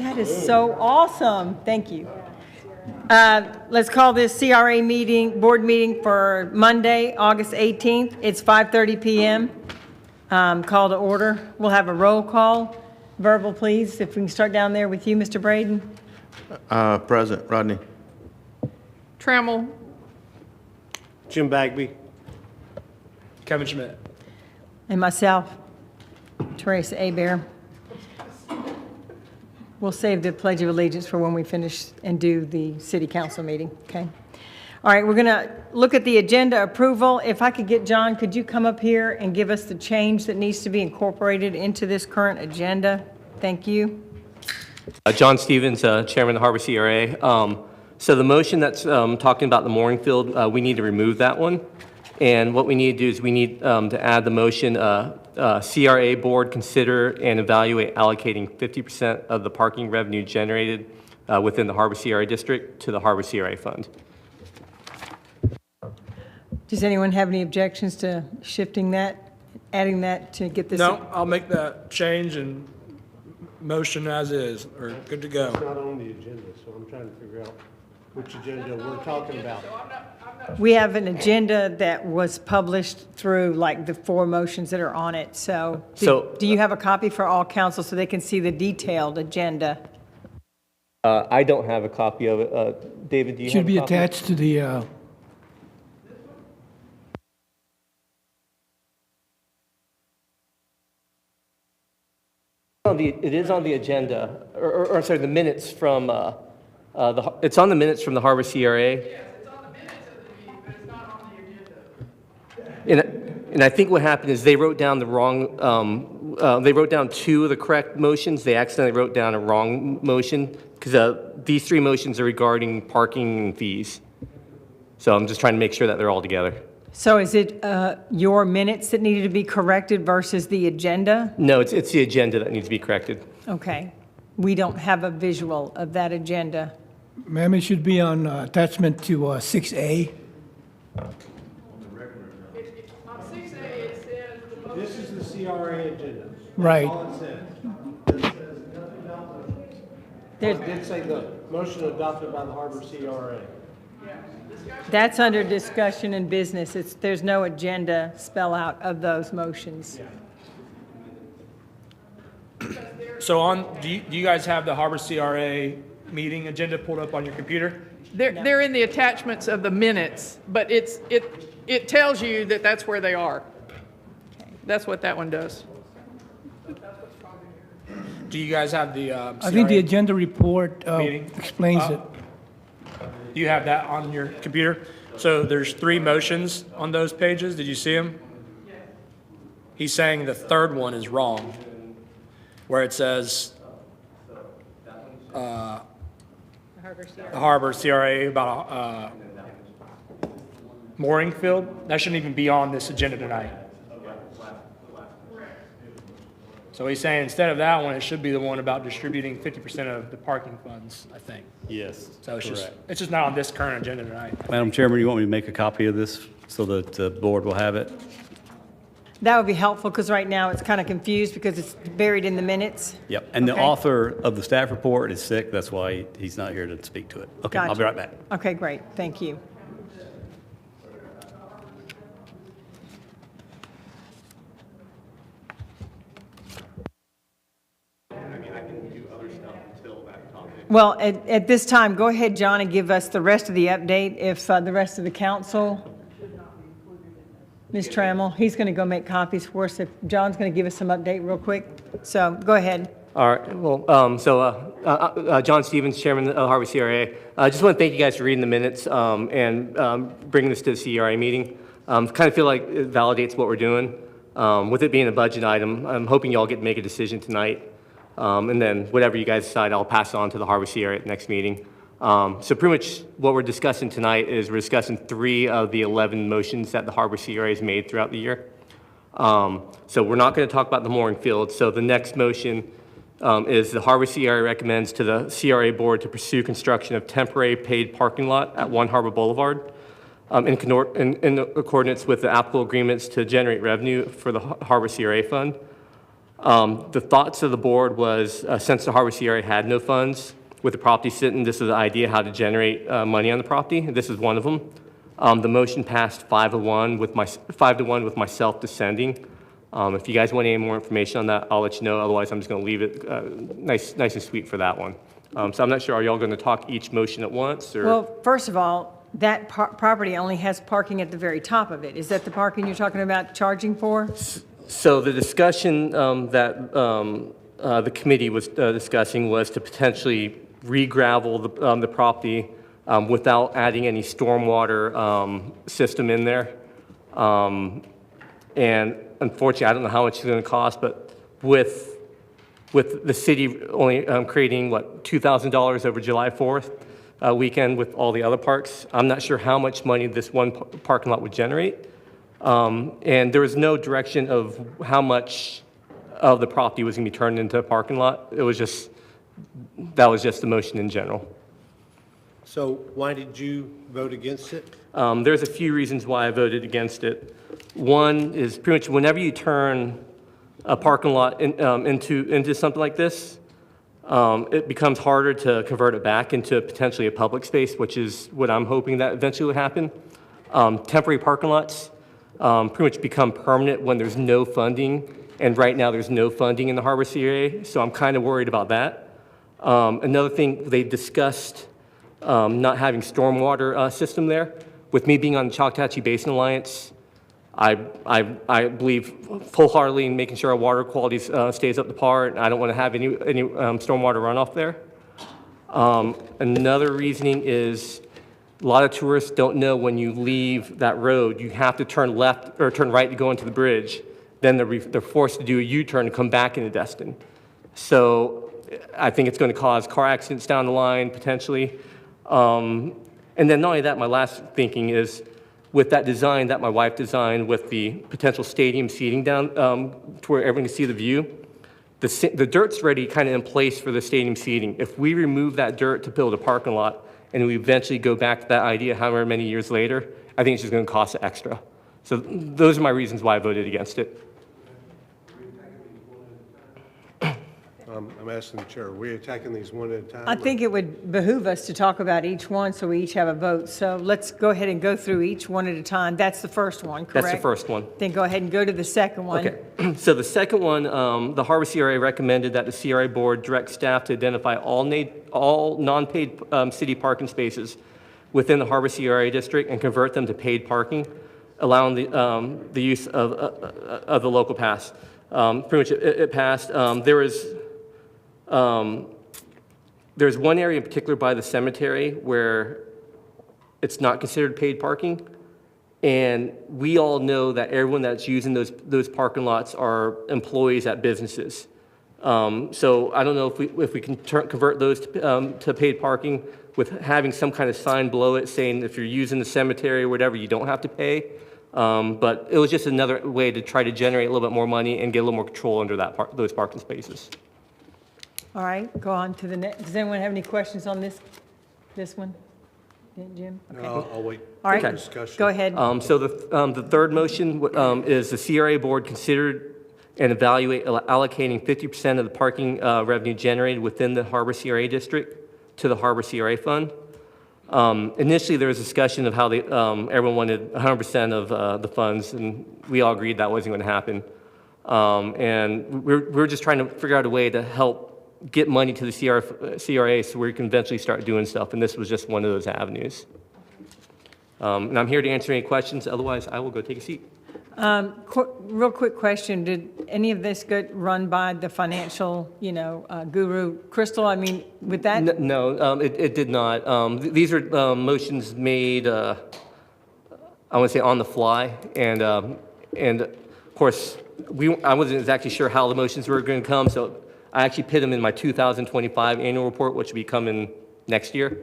That is so awesome. Thank you. Let's call this CRA meeting, board meeting for Monday, August 18th. It's 5:30 p.m. Call to order. We'll have a roll call. Verbal, please. If we can start down there with you, Mr. Braden. Present. Rodney. Trammell. Jim Bagby. Kevin Schmidt. And myself, Teresa Abear. We'll save the Pledge of Allegiance for when we finish and do the city council meeting, okay? All right, we're going to look at the agenda approval. If I could get John, could you come up here and give us the change that needs to be incorporated into this current agenda? Thank you. John Stevens, Chairman of the Harbor CRA. So the motion that's talking about the mooring field, we need to remove that one. And what we need to do is we need to add the motion, CRA board consider and evaluate allocating 50% of the parking revenue generated within the Harbor CRA district to the Harbor CRA fund. Does anyone have any objections to shifting that, adding that to get this? No, I'll make that change and motion as is, or good to go. It's not on the agenda, so I'm trying to figure out which agenda we're talking about. We have an agenda that was published through like the 4 motions that are on it. So do you have a copy for all council so they can see the detailed agenda? I don't have a copy of it. David, do you have a copy? Should be attached to the, It is on the agenda, or sorry, the minutes from, it's on the minutes from the Harbor CRA. Yes, it's on the minutes of the meeting, but it's not on the agenda. And I think what happened is they wrote down the wrong, they wrote down 2 of the correct motions. They accidentally wrote down a wrong motion because these 3 motions are regarding parking and fees. So I'm just trying to make sure that they're all together. So is it your minutes that needed to be corrected versus the agenda? No, it's the agenda that needs to be corrected. Okay. We don't have a visual of that agenda. ma'am, it should be on attachment to 6A. On 6A, it says the motion. This is the CRA agenda. Right. That's all it says. There's- It did say the motion adopted by the Harbor CRA. That's under discussion and business. There's no agenda spell out of those motions. So do you guys have the Harbor CRA meeting agenda pulled up on your computer? They're in the attachments of the minutes, but it tells you that that's where they are. That's what that one does. Do you guys have the I think the CRA? agenda report Meeting. explains it. Do you have that on your computer? So there's 3 motions on those pages. Did you see them? He's saying the third one is wrong, where it says the Harbor CRA about mooring field. That shouldn't even be on this agenda tonight. So he's saying instead of that one, it should be the one about distributing 50% of the parking funds, I think. Yes, So it's correct. just not on this current agenda tonight. Madam Chairman, you want me to make a copy of this so that the board will have it? That would be helpful because right now it's kind of confused because it's buried in the minutes. Yep, and the Okay. author of the staff report is sick, that's why he's not here to speak to it. Okay, I'll be Gotcha. right back. Okay, great. Thank you. Well, at this time, go ahead, John, and give us the rest of the update. If the rest of the council, Ms. Trammell, he's going to go make copies for us. If John's going to give us some update real quick. So go ahead. All right. Well, John Stevens, Chairman of Harbor CRA. I just want to thank you guys for reading the minutes and bringing this to the CRA meeting. Kind of feel like it validates what we're doing. With it being a budget item, I'm hoping you all get to make a decision tonight. And then whatever you guys decide, I'll pass it on to the Harbor CRA at the next meeting. So pretty much what we're discussing tonight is we're discussing 3 of the 11 motions that the Harbor CRA has made throughout the year. So we're not going to talk about the mooring field. So the next motion is the Harbor CRA recommends to the CRA board to pursue construction of temporary paid parking lot at 1 Harbor Boulevard in accordance with the applicable agreements to generate revenue for the Harbor CRA fund. The thoughts of the board was, since the Harbor CRA had no funds with the property sitting, this is the idea how to generate money on the property. This is one of them. The motion passed 5-1 with myself dissenting. If you guys want any more information on that, I'll let you know. Otherwise, I'm just going to leave it nice and sweet for that one. So I'm not sure, are y'all going to talk each motion at once? Or? Well, first of all, that property only has parking at the very top of it. Is that the parking you're talking about charging for? So the discussion that the committee was discussing was to potentially re-gravel the property without adding any stormwater system in there. And unfortunately, I don't know how much it's going to cost, but with the city only creating, what, $2,000 over July 4th weekend with all the other parks, I'm not sure how much money this one parking lot would generate. And there was no direction of how much of the property was going to be turned into a parking lot. It was just, that was just the motion in general. So why did you vote against it? There's a few reasons why I voted against it. One is pretty much whenever you turn a parking lot into something like this, it becomes harder to convert it back into potentially a public space, which is what I'm hoping that eventually will happen. Temporary parking lots pretty much become permanent when there's no funding, and right now there's no funding in the Harbor CRA, so I'm kind of worried about that. Another thing, they discussed not having stormwater system there. With me being on the Choctawhatchee Basin Alliance, I believe full-heartedly in making sure our water quality stays up to par, and I don't want to have any stormwater runoff there. Another reasoning is a lot of tourists don't know when you leave that road, you have to turn left or turn right to go into the bridge. Then they're forced to do a U-turn to come back into Destin. So I think it's going to cause car accidents down the line, potentially. And then not only that, my last thinking is with that design that my wife designed with the potential stadium seating down to where everyone can see the view, the dirt's already kind of in place for the stadium seating. If we remove that dirt to build a parking lot and we eventually go back to that idea however many years later, I think it's just going to cost extra. So those are my reasons why I voted against it. I'm asking the chair, are we attacking these one at a time? I think it would behoove us to talk about each one so we each have a vote. So let's go ahead and go through each one at a time. That's the first one, correct? That's the first one. Then go ahead and go to the second one. Okay. So the second one, the Harbor CRA recommended that the CRA board direct staff to identify all non-paid city parking spaces within the Harbor CRA district and convert them to paid parking, allowing the use of the local pass. Pretty much it passed. There's one area in particular by the cemetery where it's not considered paid parking. And we all know that everyone that's using those parking lots are employees at businesses. So I don't know if we can convert those to paid parking with having some kind of sign below it saying if you're using the cemetery or whatever, you don't have to pay. But it was just another way to try to generate a little bit more money and get a little more control under those parking spaces. All right, go on to the next. Does anyone have any questions on this one? Jim? Okay. I'll wait All right, for discussion. go ahead. So the third motion is the CRA board considered and evaluate allocating 50% of the parking revenue generated within the Harbor CRA district to the Harbor CRA fund. Initially, there was discussion of how everyone wanted 100% of the funds, and we all agreed that wasn't going to happen. And we're just trying to figure out a way to help get money to the CRA so we can eventually start doing stuff, and this was just one of those avenues. And I'm here to answer any questions. Otherwise, I will go take a seat. Real quick question. Did any of this get run by the financial, guru, Crystal? I mean, with that? No, it did not. These are motions made, I want to say on the fly, and of course, I wasn't exactly sure how the motions were going to come, so I actually put them in my 2025 annual report, which will be coming next year.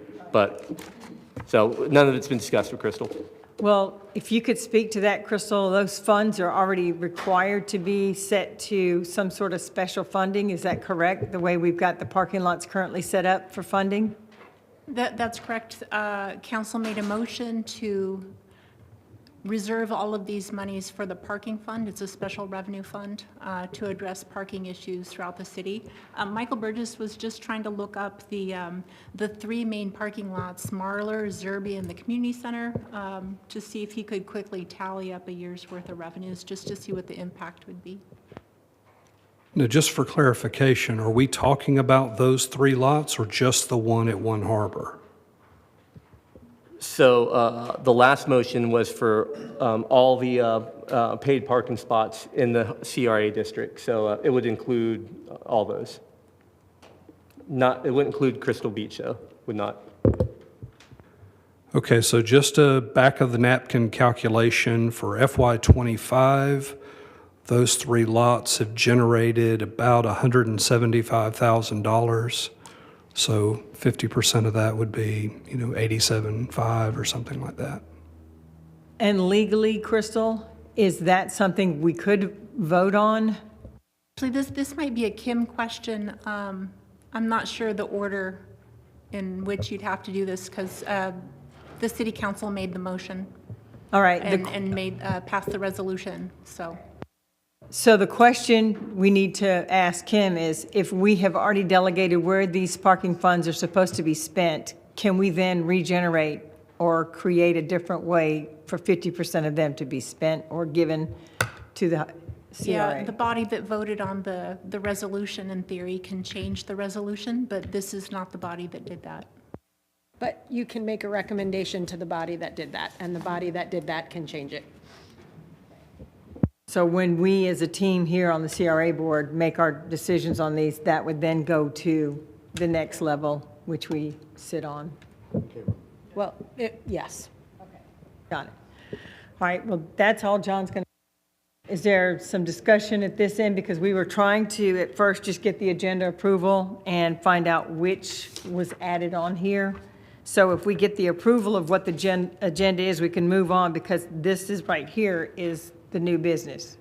So none of it's been discussed with Crystal. Well, if you could speak to that, Crystal, those funds are already required to be set to some sort of special funding. Is that correct, the way we've got the parking lots currently set up for funding? That's correct. Council made a motion to reserve all of these monies for the parking fund. It's a special revenue fund to address parking issues throughout the city. Michael Burgess was just trying to look up the three main parking lots, Marler, Zerby, and the Community Center, to see if he could quickly tally up a year's worth of revenues, just to see what the impact would be. Now, just for clarification, are we talking about those three lots or just the one at One Harbor? So the last motion was for all the paid parking spots in the CRA district. So it would include all those. It wouldn't include Crystal Beach, though, would not. Okay, so just a back of the napkin calculation for FY '25, those three lots have generated about $175,000. So 50% of that would be, 87.5 or something like that. And legally, Crystal, is that something we could vote on? Actually, this might be a Kim question. I'm not sure the order in which you'd have to do this, because the city council made the motion All right. and passed the resolution, so. So the question we need to ask Kim is, if we have already delegated where these parking funds are supposed to be spent, can we then regenerate or create a different way for 50% of them to be spent or given to the Yeah, CRA? the body that voted on the resolution, in theory, can change the resolution, but this is not the body that did that. But you can make a recommendation to the body that did that, and the body that did that can change it. So when we, as a team here on the CRA board, make our decisions on these, that would then go to the next level, which we sit on. Well, yes. Got it. All right, well, that's all John's going to. Is there some discussion at this end? Because we were trying to, at first, just get the agenda approval and find out which was added on here. So if we get the approval of what the agenda is, we can move on, because this is right here is the new business.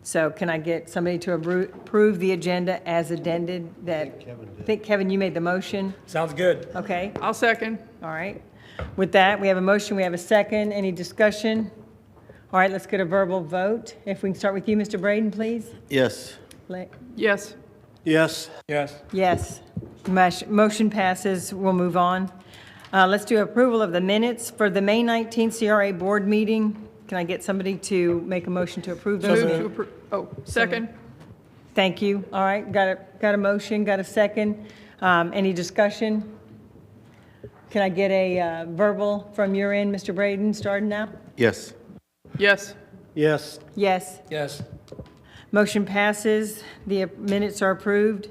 So can I get somebody to approve the agenda as addended? I think, Kevin, you made the motion. Sounds good. Okay, I'll second. all right. With that, we have a motion, we have a second. Any discussion? All right, let's get a verbal vote. If we can start with you, Mr. Braden, please. Yes. Yes. Yes. Yes. Yes. Motion passes. We'll move on. Let's do approval of the minutes for the May 19th CRA board meeting. Can I get somebody to make a motion to approve those? Move to appro- Oh, second. Thank you. All right, got a motion, got a second. Any discussion? Can I get a verbal from your end, Mr. Braden, starting now? Yes. Yes. Yes. Yes. Yes. Motion passes. The minutes are approved.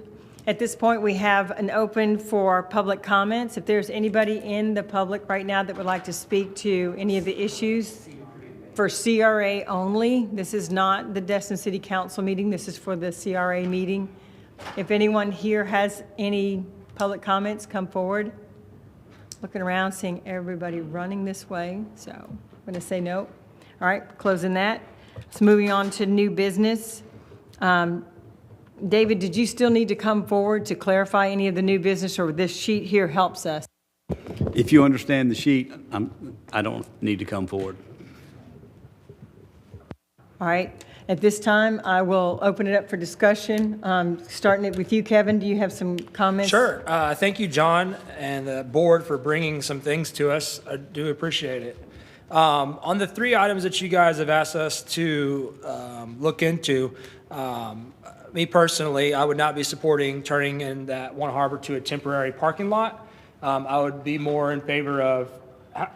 At this point, we have an open for public comments. If there's anybody in the public right now that would like to speak to any of the issues for CRA only, this is not the Destin City Council meeting. This is for the CRA meeting. If anyone here has any public comments, come forward. Looking around, seeing everybody running this way, so I'm going to say no. All right, closing that. So moving on to new business. David, did you still need to come forward to clarify any of the new business, or this sheet here helps us? If you understand the sheet, I don't need to come forward. All right, at this time, I will open it up for discussion. Starting it with you, Kevin, do you have some comments? Sure. Thank you, John, and the board for bringing some things to us. I do appreciate it. On the three items that you guys have asked us to look into, me personally, I would not be supporting turning in that One Harbor to a temporary parking lot. I would be more in favor of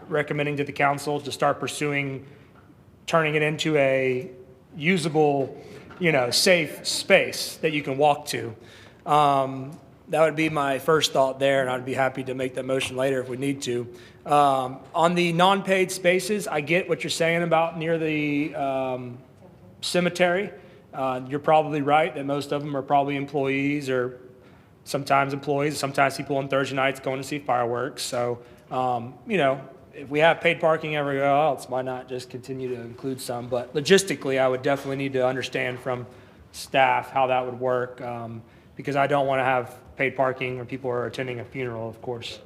recommending to the council to start pursuing turning it into a usable, safe space that you can walk to. That would be my first thought there, and I'd be happy to make that motion later if we need to. On the non-paid spaces, I get what you're saying about near the cemetery. You're probably right that most of them are probably employees, or sometimes people on Thursday nights going to see fireworks. So, if we have paid parking everywhere else, why not just continue to include some? But logistically, I would definitely need to understand from staff how that would work, because I don't want to have paid parking when people are attending a funeral, of course.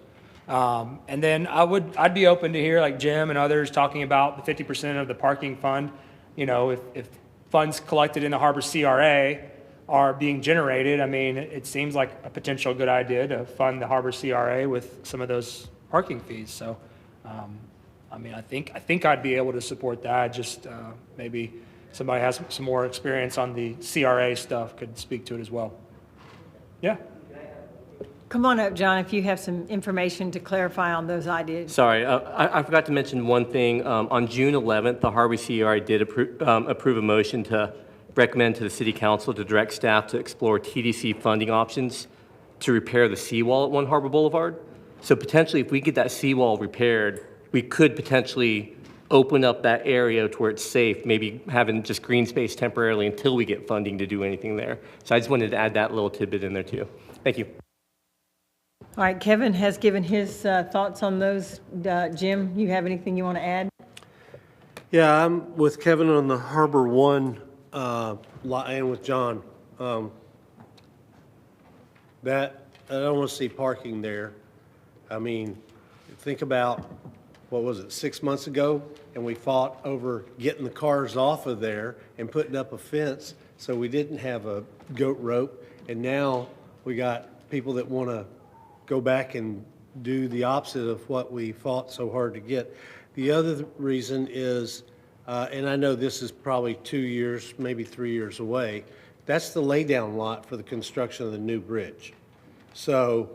And then I'd be open to hear like Jim and others talking about the 50% of the parking fund. You know, if funds collected in the harbor CRA are being generated, I mean, it seems like a potential good idea to fund the harbor CRA with some of those parking fees. So, I mean, I think I'd be able to support that. Just maybe somebody has some more experience on the CRA stuff could speak to it as well. Yeah. Come on up, John, if you have some information to clarify on those ideas. Sorry, I forgot to mention one thing. On June 11th, the Harvey CRI did approve a motion to recommend to the City Council to direct staff to explore TDC funding options to repair the seawall at One Harbor Boulevard. So potentially, if we get that seawall repaired, we could potentially open up that area to where it's safe, maybe having just green space temporarily until we get funding to do anything there. So I just wanted to add that little tidbit in there too. Thank you. All right, Kevin has given his thoughts on those. Jim, you have anything you want to add? Yeah, I'm with Kevin on the Harbor One lot and with John. That, I don't want to see parking there. I mean, think about, what was it, 6 months ago? And we fought over getting the cars off of there and putting up a fence so we didn't have a goat rope. And now we got people that want to go back and do the opposite of what we fought so hard to get. The other reason is, and I know this is probably 2 years, maybe 3 years away, that's the laydown lot for the construction of the new bridge. So,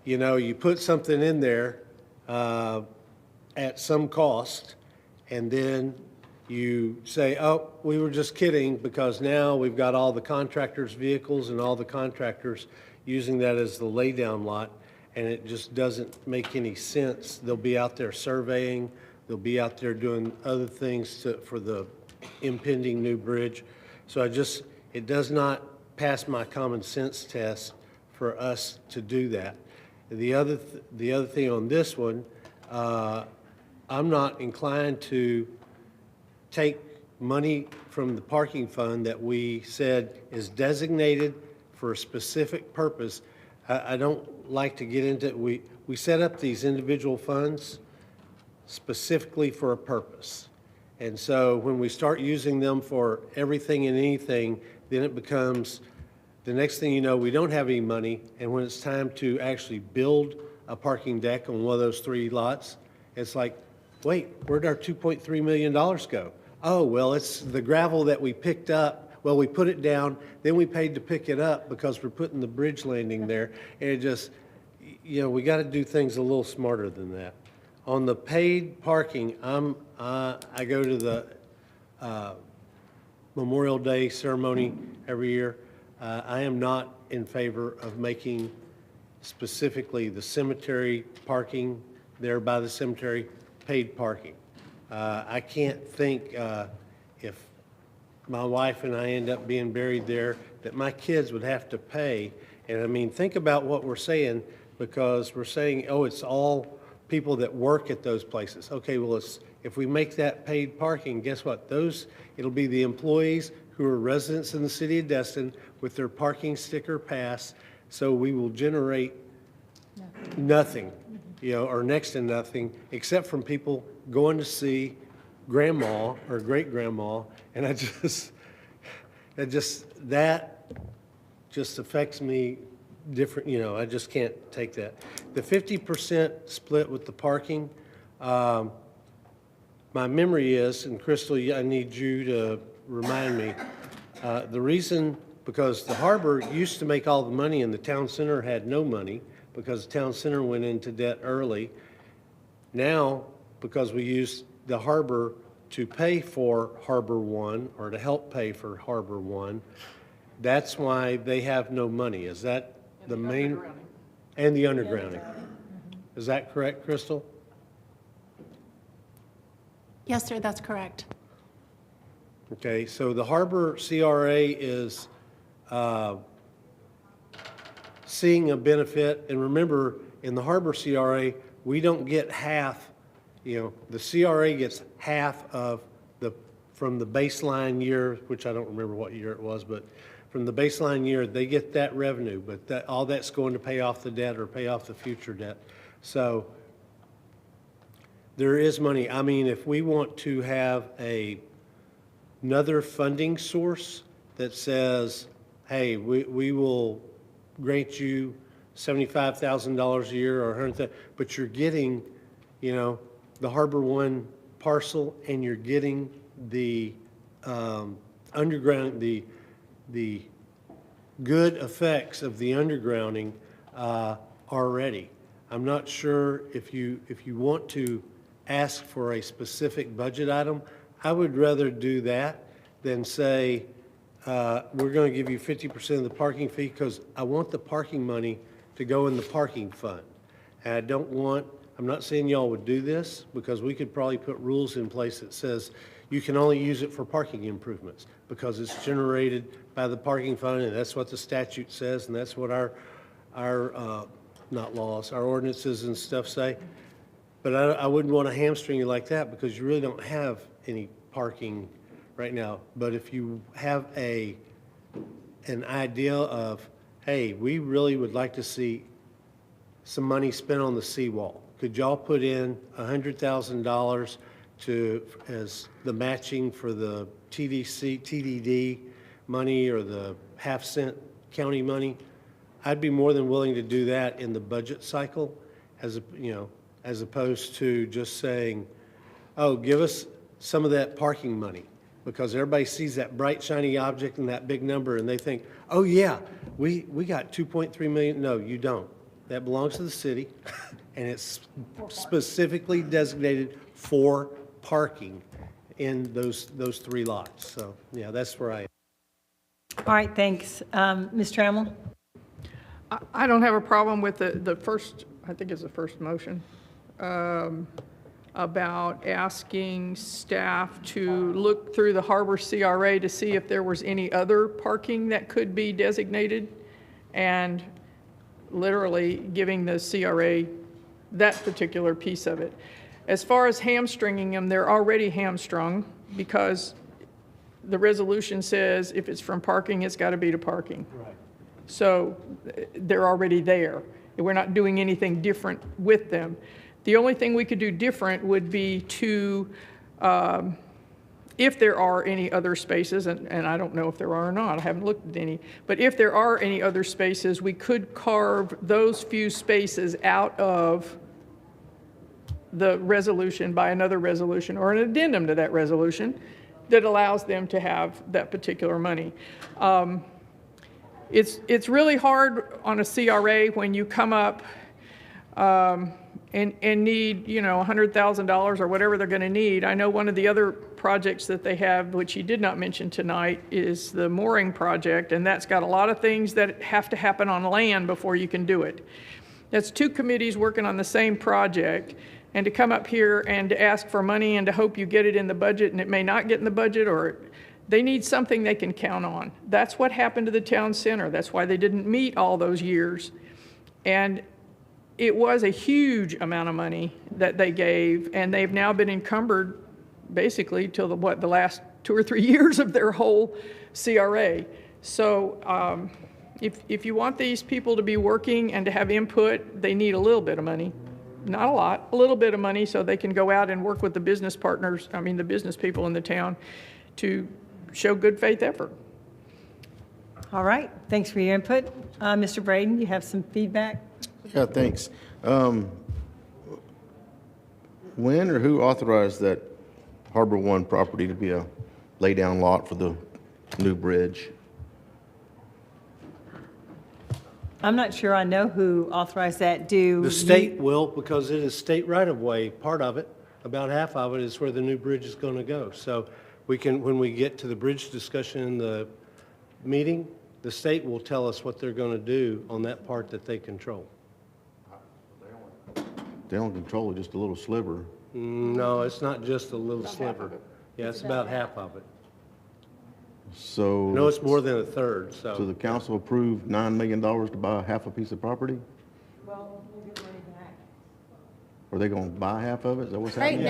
you know, you put something in there at some cost, and then you say, oh, we were just kidding, because now we've got all the contractors' vehicles and all the contractors using that as the laydown lot, and it just doesn't make any sense. They'll be out there surveying, they'll be out there doing other things for the impending new bridge. So it does not pass my common sense test for us to do that. The other thing on this one, I'm not inclined to take money from the parking fund that we said is designated for a specific purpose. I don't like to get into, we set up these individual funds specifically for a purpose. And so when we start using them for everything and anything, then it becomes, the next thing you know, we don't have any money, and when it's time to actually build a parking deck on one of those 3 lots, it's like, wait, where'd our $2.3 million go? Oh, well, it's the gravel that we picked up. Well, we put it down, then we paid to pick it up because we're putting the bridge landing there. And it just, you know, we got to do things a little smarter than that. On the paid parking, I go to the Memorial Day ceremony every year. I am not in favor of making specifically the cemetery parking there by the cemetery paid parking. I can't think if my wife and I end up being buried there, that my kids would have to pay. And I mean, think about what we're saying, because we're saying, oh, it's all people that work at those places. Okay, well, if we make that paid parking, guess what? It'll be the employees who are residents in the city of Destin with their parking sticker pass. So we will generate nothing, you know, or next to nothing, except from people going to see grandma or great grandma. And that just affects me different, you know, I just can't take that. The 50% split with the parking, my memory is, and Crystal, I need you to remind me, the reason, because the harbor used to make all the money and the town center had no money because the town center went into debt early. Now, because we use the harbor to pay for Harbor One, or to help pay for Harbor One, that's why they have no money. Is that the main? And the undergrounding. Is that correct, Crystal? Yes, sir, that's correct. Okay, so the harbor CRA is seeing a benefit, and remember, in the harbor CRA, we don't get half, you know, the CRA gets half of from the baseline year, which I don't remember what year it was, but from the baseline year, they get that revenue, but all that's going to pay off the debt or pay off the future debt. So there is money. I mean, if we want to have another funding source that says, hey, we will grant you $75,000 a year or $100,000, but you're getting, the Harbor One parcel, and you're getting the underground, the good effects of the undergrounding already. I'm not sure if you want to ask for a specific budget item. I would rather do that than say, we're going to give you 50% of the parking fee, because I want the parking money to go in the parking fund. And I'm not saying y'all would do this, because we could probably put rules in place that says you can only use it for parking improvements, because it's generated by the parking fund, and that's what the statute says, and that's what our not laws, our ordinances and stuff say. But I wouldn't want to hamstring you like that, because you really don't have any parking right now. But if you have an idea of, hey, we really would like to see some money spent on the seawall, could y'all put in $100,000 as the matching for the TDD money or the half-cent county money? I'd be more than willing to do that in the budget cycle, as opposed to just saying, oh, give us some of that parking money, because everybody sees that bright, shiny object and that big number, and they think, oh, yeah, we got 2.3 million. No, you don't. That belongs to the city, and it's specifically designated for parking in those three lots. So, yeah, that's where I am. All right, thanks. Ms. Trammell? I don't have a problem with the first, I think it's the first motion, about asking staff to look through the Harbor CRA to see if there was any other parking that could be designated, and literally giving the CRA that particular piece of it. As far as hamstringing them, they're already hamstrung, because the resolution says if it's from parking, it's got to be to parking. Right. So they're already there. We're not doing anything different with them. The only thing we could do different would be to, if there are any other spaces, and I don't know if there are or not, I haven't looked at any, but if there are any other spaces, we could carve those few spaces out of the resolution by another resolution or an addendum to that resolution that allows them to have that particular money. It's really hard on a CRA when you come up and need, $100,000 or whatever they're going to need. I know one of the other projects that they have, which he did not mention tonight, is the mooring project, and that's got a lot of things that have to happen on land before you can do it. That's two committees working on the same project, and to come up here and to ask for money and to hope you get it in the budget, and it may not get in the budget, or they need something they can count on. That's what happened to the town center. That's why they didn't meet all those years. And it was a huge amount of money that they gave, and they've now been encumbered basically till the last 2 or 3 years of their whole CRA. So if you want these people to be working and to have input, they need a little bit of money. Not a lot, a little bit of money, so they can go out and work with the business partners, the business people in the town, to show good faith effort. All right, thanks for your input. Mr. Braden, you have some feedback? Yeah, thanks. When or who authorized that Harbor One property to be a lay-down lot for the new bridge? I'm not sure I know who authorized that. The state will, because it is state right-of-way, part of it, about half of it is where the new bridge is going to go. So we can, when we get to the bridge discussion in the meeting, the state will tell us what they're going to do on that part that they control. They don't control it, just a little sliver. No, it's not just a little sliver. Yeah, it's about half of it. So. No, it's more than a third, so. So the council approved $9 million to buy half a piece of property? Well, we'll get money back. Are they going to buy half of it? Is that what's happening?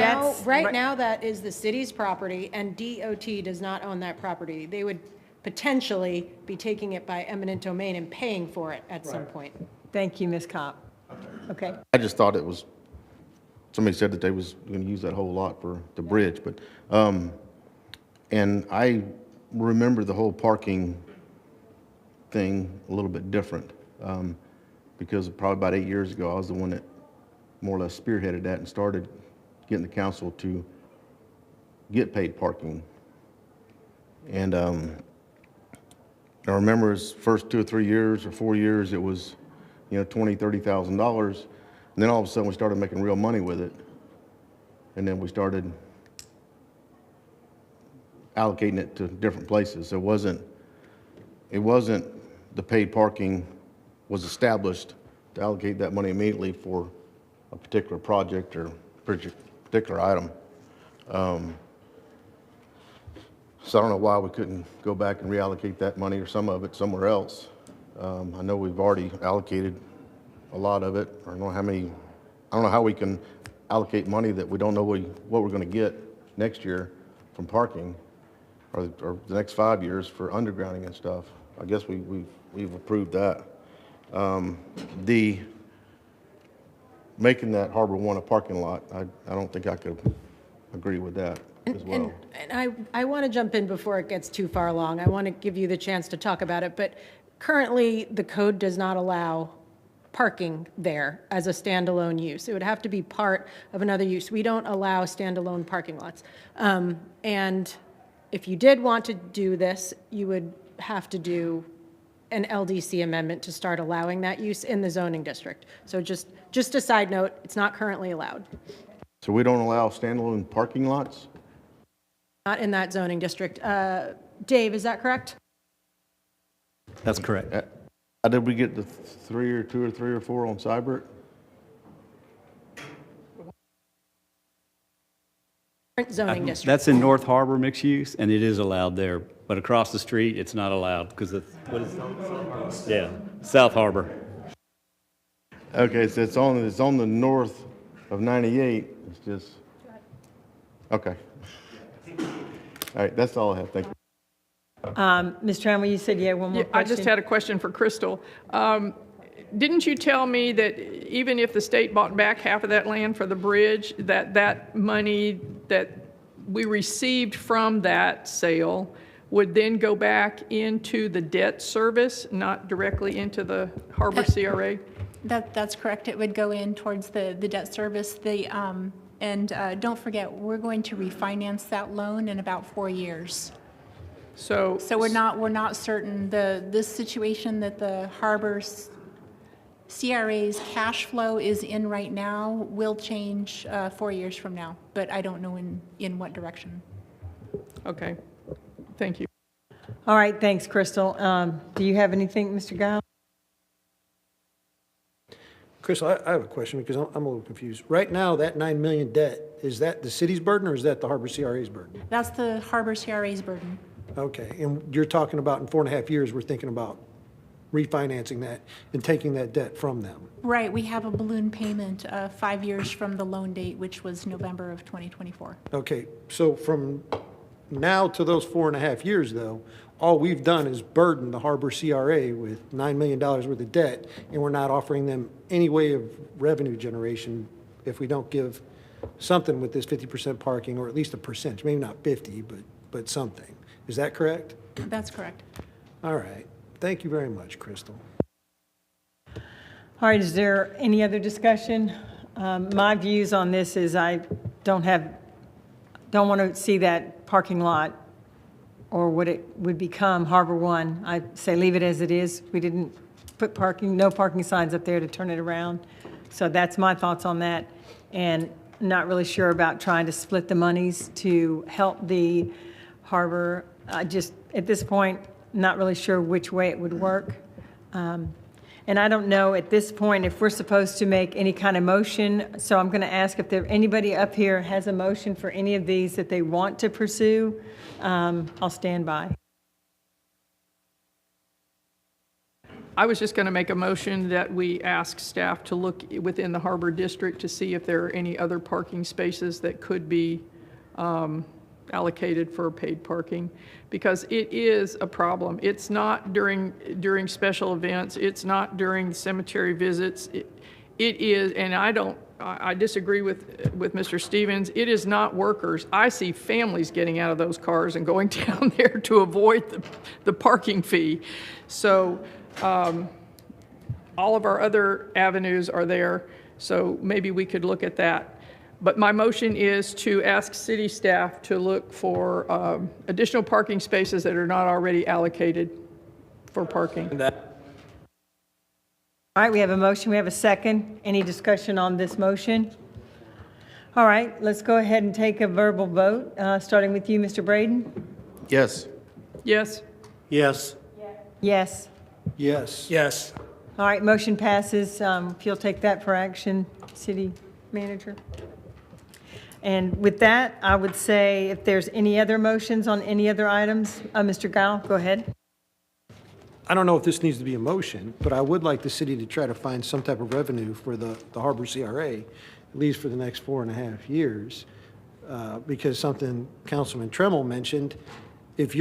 Right now, that is the city's property, and DOT does not own that property. They would potentially be taking it by eminent domain and paying for it at some point. Thank you, Ms. Kopp. Okay. I just thought it was, somebody said that they was going to use that whole lot for the bridge, but, and I remember the whole parking thing a little bit different, because probably about 8 years ago, I was the one that more or less spearheaded that and started getting the council to get paid parking. And I remember his first 2 or 3 years or 4 years, it was, $20,000, $30,000. And then all of a sudden we started making real money with it. And then we started allocating it to different places. It wasn't the paid parking was established to allocate that money immediately for a particular project or particular item. So I don't know why we couldn't go back and reallocate that money or some of it somewhere else. I know we've already allocated a lot of it. I don't know how we can allocate money that we don't know what we're going to get next year from parking or the next 5 years for undergrounding and stuff. I guess we've approved that. The making that Harbor One a parking lot, I don't think I could agree with that as well. And I want to jump in before it gets too far along. I want to give you the chance to talk about it, but currently the code does not allow parking there as a standalone use. It would have to be part of another use. We don't allow standalone parking lots. And if you did want to do this, you would have to do an LDC amendment to start allowing that use in the zoning district. So just a side note, it's not currently allowed. So we don't allow standalone parking lots? Not in that zoning district. Dave, is that correct? That's correct. Did we get the 2 or 3 or 4 on Cybert? Zoning district. That's in North Harbor mixed use, and it is allowed there. But across the street, it's not allowed because it's, what is it? Yeah, South Harbor. Okay, so it's on the north of 98. It's just, okay. All right, that's all I have. Thank you. Ms. Trammell, you said you had one more Yeah, I question? just had a question for Crystal. Didn't you tell me that even if the state bought back half of that land for the bridge, that money that we received from that sale would then go back into the debt service, not directly into the Harbor CRA? That's correct. It would go in towards the debt service. And don't forget, we're going to refinance that loan in about 4 years. So So we're not certain. This situation that the Harbor's CRA's cash flow is in right now will change 4 years from now, but I don't know in what direction. Okay, thank you. All right, thanks, Crystal. Do you have anything, Mr. Guile? Crystal, I have a question because I'm a little confused. Right now, that 9 million debt, is that the city's burden or is that the Harbor CRA's burden? That's the Harbor CRA's burden. Okay, and you're talking about in 4.5 years, we're thinking about refinancing that and taking that debt from them. Right, we have a balloon payment 5 years from the loan date, which was November of 2024. Okay, so from now to those 4.5 years, though, all we've done is burden the Harbor CRA with $9 million worth of debt, and we're not offering them any way of revenue generation if we don't give something with this 50% parking, or at least a percentage, maybe not 50, but something. Is that correct? That's correct. All right. Thank you very much, Crystal. All right, is there any other discussion? My views on this is I don't want to see that parking lot or what it would become Harbor One. I say leave it as it is. We didn't put no parking signs up there to turn it around. So that's my thoughts on that. And not really sure about trying to split the monies to help the harbor. Just at this point, not really sure which way it would work. And I don't know at this point if we're supposed to make any kind of motion. So I'm going to ask if anybody up here has a motion for any of these that they want to pursue. I'll stand by. I was just going to make a motion that we ask staff to look within the Harbor District to see if there are any other parking spaces that could be allocated for paid parking, because it is a problem. It's not during special events. It's not during cemetery visits. it is, and I disagree with Mr. Stevens, it is not workers. I see families getting out of those cars and going down there to avoid the parking fee. So all of our other avenues are there, so maybe we could look at that. But my motion is to ask city staff to look for additional parking spaces that are not already allocated for parking. All right, we have a motion, we have a second. Any discussion on this motion? All right, let's go ahead and take a verbal vote, starting with you, Mr. Braden. Yes. Yes? Yes. Yes. Yes. Yes. All right, motion passes. If you'll take that for action, city manager. And with that, I would say if there's any other motions on any other items, Mr. Gile, go ahead. I don't know if this needs to be a motion, but I would like the city to try to find some type of revenue for the Harbor CRA, at least for the next 4.5 years. Because something Councilman Tremmel mentioned, if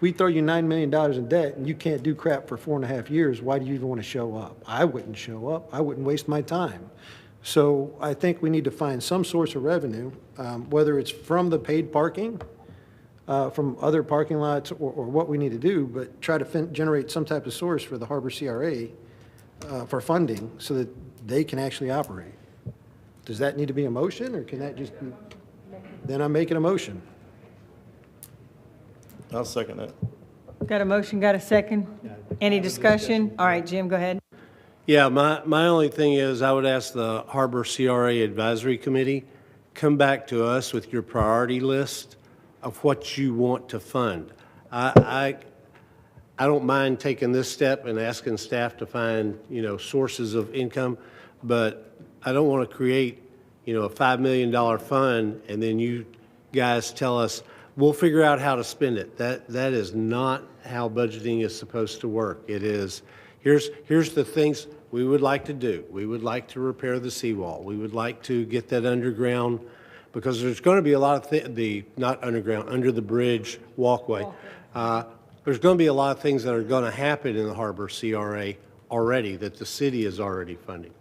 we throw you $9 million in debt and you can't do crap for 4.5 years, why do you even want to show up? I wouldn't show up. I wouldn't waste my time. So I think we need to find some source of revenue, whether it's from the paid parking, from other parking lots, or what we need to do, but try to generate some type of source for the Harbor CRA for funding so that they can actually operate. Does that need to be a motion, or can that just be? Then I'm making a motion. I'll second that. Got a motion, got a second? Any discussion? All right, Jim, go ahead. Yeah, my only thing is I would ask the Harbor CRA Advisory Committee, come back to us with your priority list of what you want to fund. I don't mind taking this step and asking staff to find, sources of income, but I don't want to create, a $5 million fund and then you guys tell us, we'll figure out how to spend it. That is not how budgeting is supposed to work. It is, here's the things we would like to do. We would like to repair the seawall. We would like to get that underground, because there's going to be a lot of not underground, under the bridge walkway. There's going to be a lot of things that are going to happen in the Harbor CRA already that the city is already funding.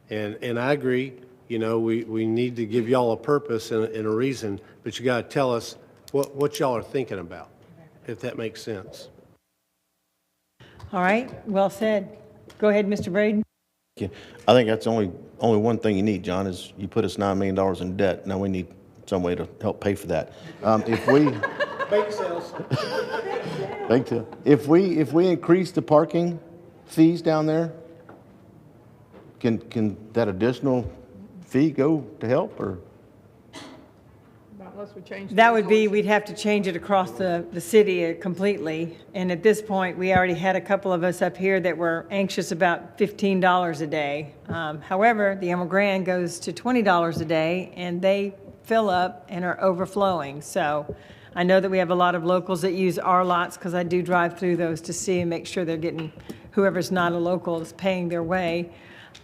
And I agree, we need to give y'all a purpose and a reason, but you got to tell us what y'all are thinking about, if that makes sense. All right, well said. Go ahead, Mr. Braden. I think that's only one thing you need, John, is you put us $9 million in debt. Now we need some way to help pay for that. If we Bake sales. Thank you. If we increase the parking fees down there, can that additional fee go to help, or? Unless we change. That would be, we'd have to change it across the city completely. And at this point, we already had a couple of us up here that were anxious about $15 a day. However, the Emerald Grand goes to $20 a day, and they fill up and are overflowing. So I know that we have a lot of locals that use our lots, because I do drive through those to see and make sure they're getting, whoever's not a local is paying their way.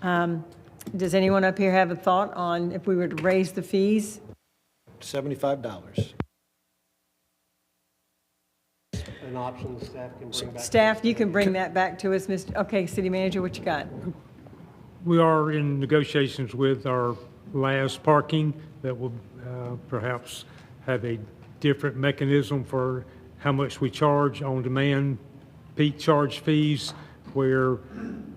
Does anyone up here have a thought on if we were to raise the fees? $75. An option the staff can bring back. Staff, you can bring that back to us, Mr. Okay, City Manager, what you got? We are in negotiations with our last parking that will perhaps have a different mechanism for how much we charge on demand, peak charge fees, where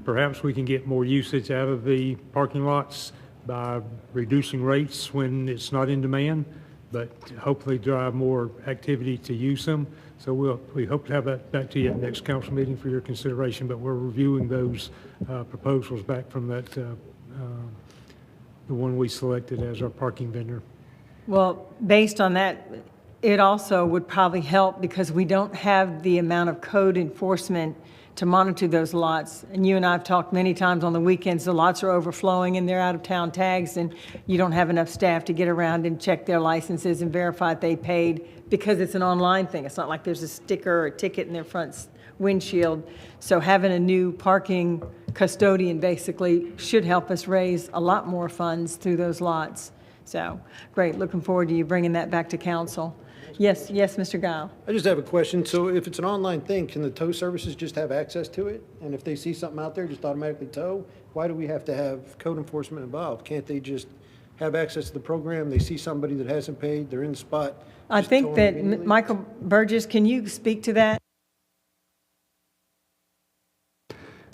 perhaps we can get more usage out of the parking lots by reducing rates when it's not in demand, but hopefully drive more activity to use them. So we hope to have that back to you at the next council meeting for your consideration, but we're reviewing those proposals back from that, the one we selected as our parking vendor. Well, based on that, it also would probably help, because we don't have the amount of code enforcement to monitor those lots. And you and I have talked many times on the weekends, the lots are overflowing and they're out-of-town tags, and you don't have enough staff to get around and check their licenses and verify that they paid, because it's an online thing. It's not like there's a sticker or a ticket in their front windshield. So having a new parking custodian basically should help us raise a lot more funds through those lots. So, great, looking forward to you bringing that back to council. Yes, yes, Mr. Guile. I just have a question. So if it's an online thing, can the tow services just have access to it? And if they see something out there, just automatically tow? Why do we have to have code enforcement involved? Can't they just have access to the program? They see somebody that hasn't paid, they're in the spot. I just think tow 'em that, immediately? Michael Burgess, can you speak to that?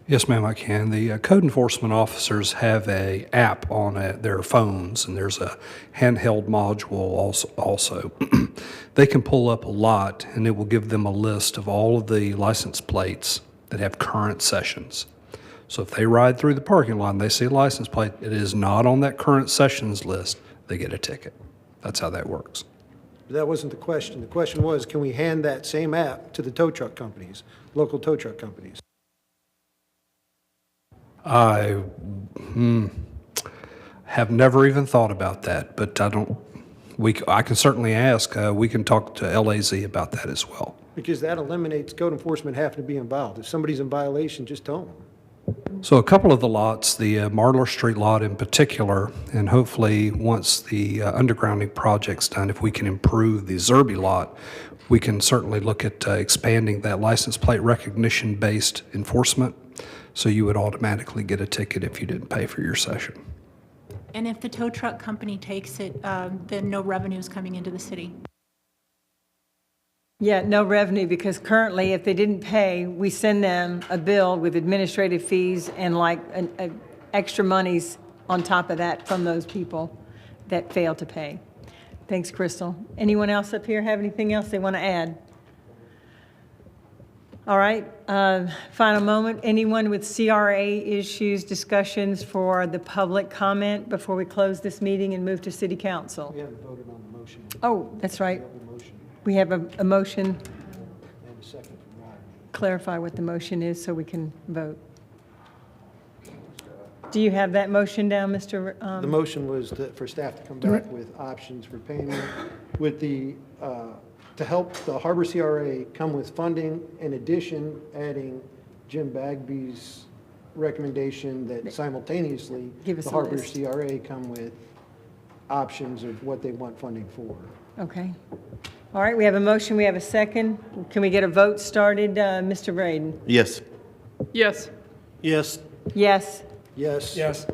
Yes, ma'am, I can. The code enforcement officers have a app on their phones, and there's a handheld module also. They can pull up a lot, and it will give them a list of all of the license plates that have current sessions. So if they ride through the parking lot and they see a license plate, it is not on that current sessions list, they get a ticket. That's how that works. That wasn't the question. The question was, can we hand that same app to the tow truck companies, local tow truck companies? I have never even thought about that, but I can certainly ask. We can talk to LAZ about that as well. Because that eliminates code enforcement having to be involved. If somebody's in violation, just tow them. So a couple of the lots, the Marlar Street lot in particular, and hopefully once the undergrounding project's done, if we can improve the Zerby lot, we can certainly look at expanding that license plate recognition-based enforcement, so you would automatically get a ticket if you didn't pay for your session. And if the tow truck company takes it, then no revenue is coming into the city. Yeah, no revenue, because currently, if they didn't pay, we send them a bill with administrative fees and like extra monies on top of that from those people that fail to pay. Thanks, Crystal. Anyone else up here have anything else they want to add? All right, final moment. Anyone with CRA issues, discussions for the public comment before we close this meeting and move to City Council? We haven't voted on the motion. Oh, that's right. The motion We have a motion. and a second from Ryan. Clarify what the motion is so we can vote. Do you have that motion down, Mr.? The motion was for staff to come back with options for payment, with the, to help the Harbor CRA come with funding, in addition, adding Jim Bagby's recommendation that simultaneously, Give us the a Harbor list. CRA come with options of what they want funding for. Okay. All right, we have a motion, we have a second. Can we get a vote started? Mr. Braden? Yes. Yes. Yes, Yes. Yes? Yes.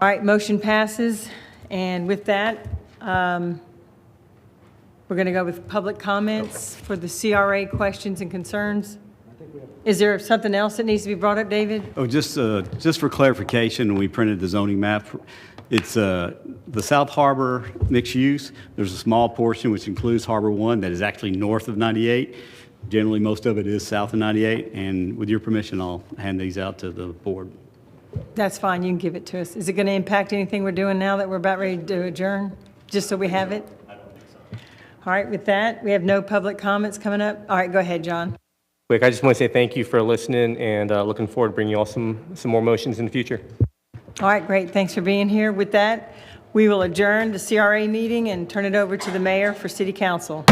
All right, motion passes. And with that, we're going to go with public comments for the CRA questions and concerns. Is there something else that needs to be brought up, David? Oh, just for clarification, we printed the zoning map. It's the South Harbor mixed use. There's a small portion which includes Harbor 1 that is actually north of 98. Generally, most of it is south of 98. And with your permission, I'll hand these out to the board. That's fine, you can give it to us. Is it going to impact anything we're doing now that we're about ready to adjourn? Just so we have it? I don't think so. All right, with that, we have no public comments coming up. All right, go ahead, John. Quick, I just want to say thank you for listening, and looking forward to bringing you all some more motions in the future. All right, great, thanks for being here. With that, we will adjourn the CRA meeting and turn it over to the mayor for city council.